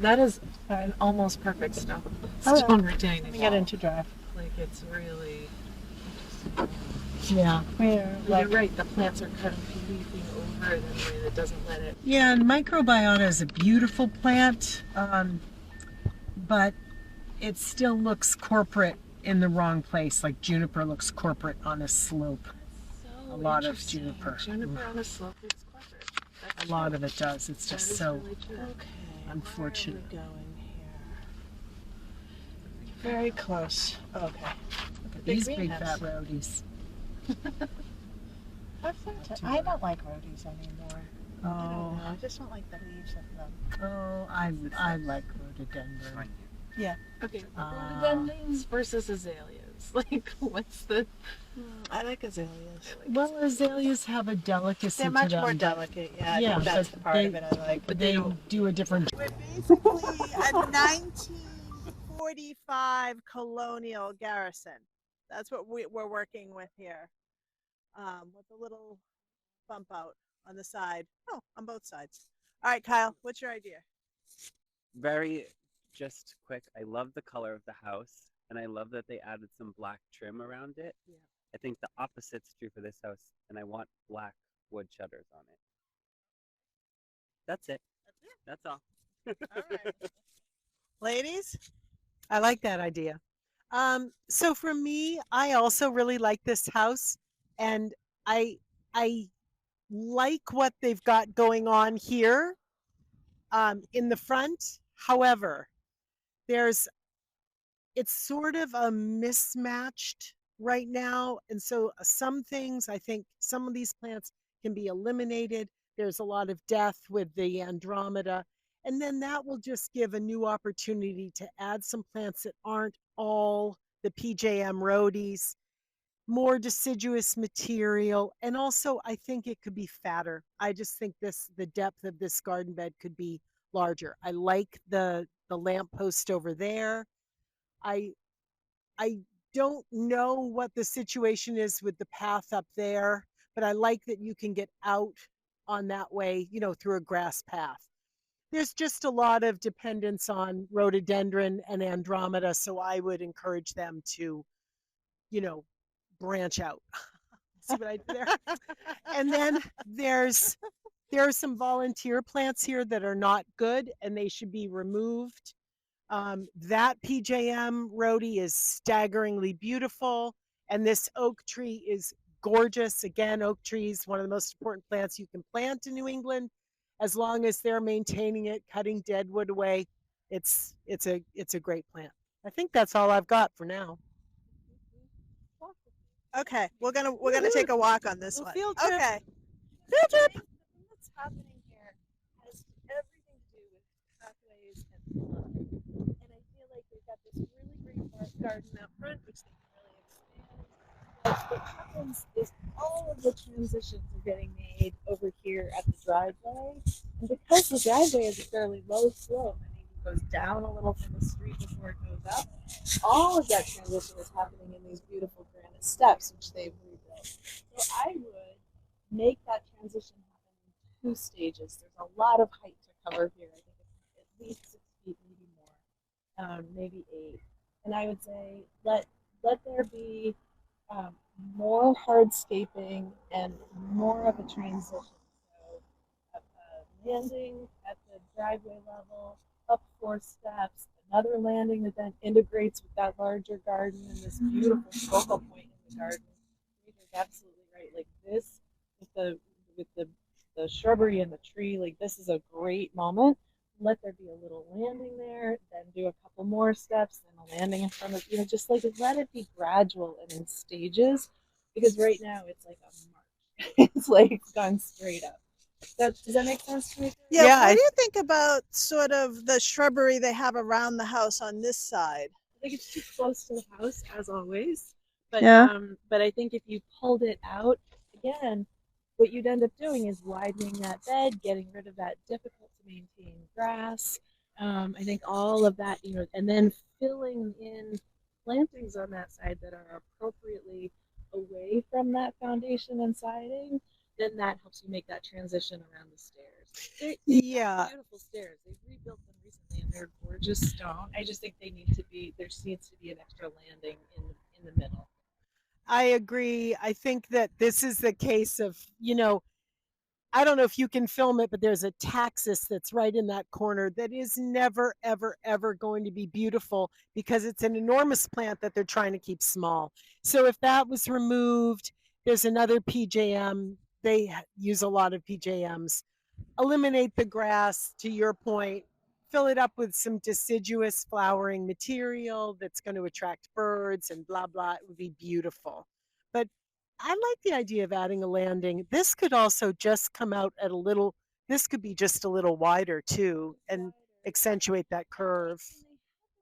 That is an almost perfect stone, Oh, stone retaining let me wall. get into drive. Like it's really. Yeah, we're You're right. The plants are kind of leafing over it in a way that doesn't let it. Yeah, and microbiota is a beautiful plant, but it still looks corporate in the wrong place. Like juniper looks corporate on a slope. So A lot of interesting. juniper. Juniper on a slope is corporate. That's A lot true. of it does. It's That just is so really true. okay, unfortunate. Where are we going here? Very close. Okay. Look at Big these big greenhouse. fat roadies. I don't like rhododendrons anymore. I don't Oh, know. I just don't like the leaves of them. oh, I like rhododendron. Yeah. Okay. Ah. Rhododendrons versus azaleas. Like, what's the? I like azaleas. Well, azaleas have a delicacy They're much to them. more but delicate. Yeah, I Yeah, think that's but the part of it I like. But they do a different. We're basically a 1945 colonial garrison. That's what we're working with here. With a little bump out on the side. Oh, on both sides. All right, Kyle, what's your idea? Very just quick. I love the color of the house, and I love that they added some black trim around it. Yeah. I think the opposite's true for this house, and I want black wood shutters on it. That's it. That's all. All right. Ladies? I like that idea. So for me, I also really like this house, and I I like what they've got going on here in the front. However, there's it's sort of a mismatched right now, and so some things I think some of these plants can be eliminated. There's a lot of death with the Andromeda, and then that will just give a new opportunity to add some plants that aren't all the PJM rhodies, more deciduous material, and also I think it could be fatter. I just think the depth of this garden bed could be larger. I like the lamp post over there. I I don't know what the situation is with the path up there, but I like that you can get out on that way, through a grass path. There's just a lot of dependence on rhododendron and Andromeda, so I would encourage them to, you know, branch out. See what I did there? And then there are some volunteer plants here that are not good and they should be removed. That PJM rhodie is staggeringly beautiful, and this oak tree is gorgeous. Again, oak trees, one of the most important plants you can plant in New England. As long as they're maintaining it, cutting dead wood away, it's a great plant. I think that's all I've got for now. Okay, we're gonna take a walk on this one. Field trip. Okay. The thing that's happening here has everything to do with pathways and look. And I feel like they've got this really great garden out front, which they can really expand. But what happens is all of the transitions are getting made over here at the driveway. And because the driveway is a fairly low slope and even goes down a little from the street before it goes up, all of that transition is happening in these beautiful granite steps, which they've rebuilt. So I would make that transition happen in two stages. There's a lot of height to cover here. I think it's at least 6 feet, maybe more, maybe 8. And I would say let there be more hardscaping and more of a transition. So a landing at the driveway level, up 4 steps, another landing that then integrates with that larger garden and this beautiful focal point in the garden. You're absolutely right. Like this with the shrubbery and the tree, like this is a great moment. Let there be a little landing there, then do a couple more steps, then a landing in front of just like let it be gradual and in stages, because right now it's like a march. It's like it's gone straight up. Does that make sense to me? Yeah, Yeah, what do you think about sort of the shrubbery they have around the house on this side? I think it's too close to the house as always. But Yeah. but I think if you pulled it out again, what you'd end up doing is widening that bed, getting rid of that difficult to maintain grass. I think all of that, and then filling in plantings on that side that are appropriately away from that foundation and siding, then that helps you make that transition around the stairs. They Yeah. beautiful stairs. They've rebuilt them recently, and gorgeous stone. I just think they need to be, there just needs to be an extra landing in the middle. I agree. I think that this is the case of, I don't know if you can film it, but there's a taxus that's right in that corner that is never, ever, ever going to be beautiful because it's an enormous plant that they're trying to keep small. So if that was removed, there's another PJM. They use a lot of PJMs. Eliminate the grass, to your point, fill it up with some deciduous flowering material that's going to attract birds and blah, blah. It would be beautiful. But I like the idea of adding a landing. This could also just come out at a little, this could be just a little wider too and accentuate that curve.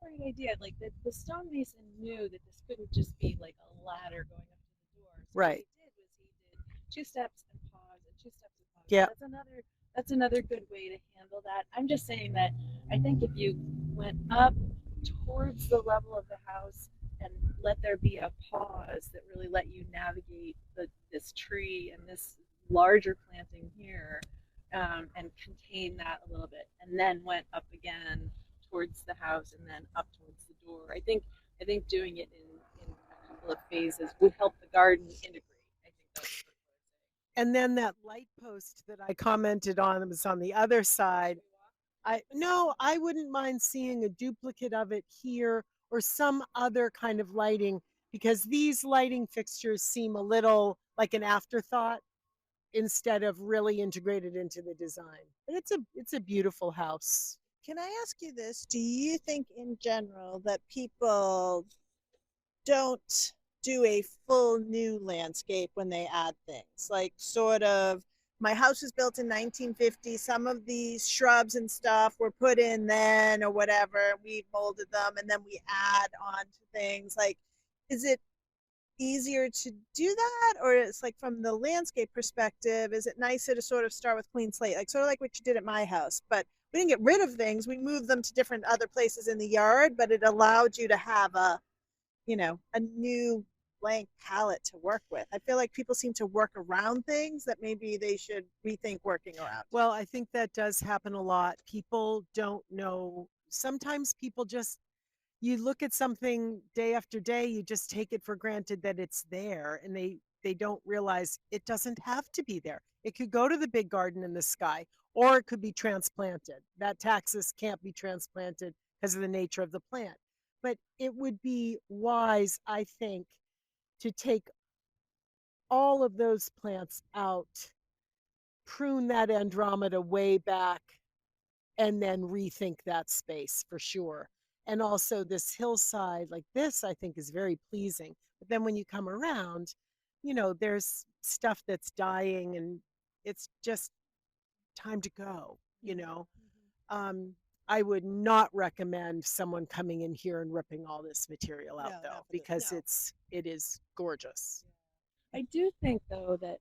And they had the right idea. Like the stonemason knew that this couldn't just be like a ladder going up to the door. So Right. what he did was he did 2 steps and pause and 2 steps and pause. Yeah. That's another good way to handle that. I'm just saying that I think if you went up towards the level of the house and let there be a pause that really let you navigate this tree and this larger planting here, and contain that a little bit, and then went up again towards the house and then up towards the door. I think doing it in a couple of phases would help the garden integrate. I think that's what I'm saying. And then that light post that I commented on was on the other side. I wouldn't mind seeing a duplicate of it here or some other kind of lighting because these lighting fixtures seem a little like an afterthought instead of really integrated into the design. But it's a beautiful house. Can I ask you this? Do you think in general that people don't do a full new landscape when they add things? Like sort of, my house was built in 1950. Some of these shrubs and stuff were put in then or whatever. We molded them and then we add on to things. Like, is it easier to do that? Or it's like from the landscape perspective, is it nicer to sort of start with clean slate? Like sort of like what you did at my house. But we didn't get rid of things. We moved them to different other places in the yard, but it allowed you to have a new blank palette to work with. I feel like people seem to work around things that maybe they should rethink working around. Well, I think that does happen a lot. People don't know. Sometimes people just, you look at something day after day, you just take it for granted that it's there and they don't realize it doesn't have to be there. It could go to the big garden in the sky or it could be transplanted. That taxus can't be transplanted because of the nature of the plant. But it would be wise, I think, to take all of those plants out, prune that Andromeda way back, and then rethink that space for sure. And also this hillside like this, I think is very pleasing. But then when you come around, there's stuff that's dying and it's just time to go, I would not recommend someone coming in here and ripping all this material out No, though, not for this, because no. it is gorgeous. I do think though that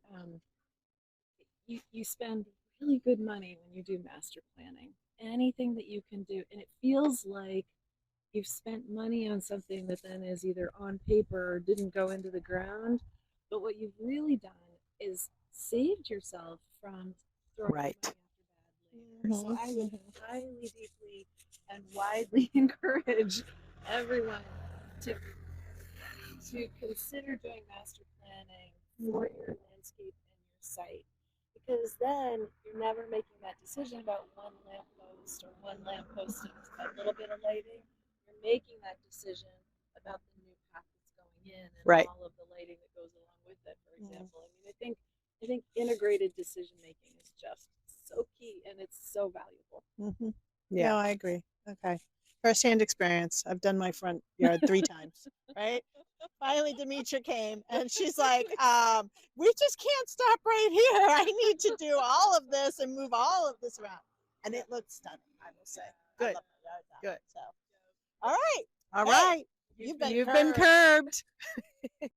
you spend really good money when you do master planning. Anything that you can do, and it feels like you've spent money on something that then is either on paper or didn't go into the ground. But what you've really done is saved yourself from throwing Right. money after bad later. So I would highly, deeply, and widely encourage everyone to consider doing master planning for your landscape and your site, because then you're never making that decision about one lamppost or one lamppost and a little bit of lighting. You're making that decision about the new path that's going in and Right. all of the lighting that goes along with it. For example, I think integrated decision making is just so key and it's so valuable. Mm-hmm. Yeah. No, I agree. Okay. First-hand experience. I've done my front yard 3 times, right? Finally, Demetra came and she's like, we just can't stop right here. I need to do all of this and move all of this around. And it looked stunning, I will say. I Good. love my yard now, Good. So, all right. All Hey, right. You've been You've been curbed. curbed.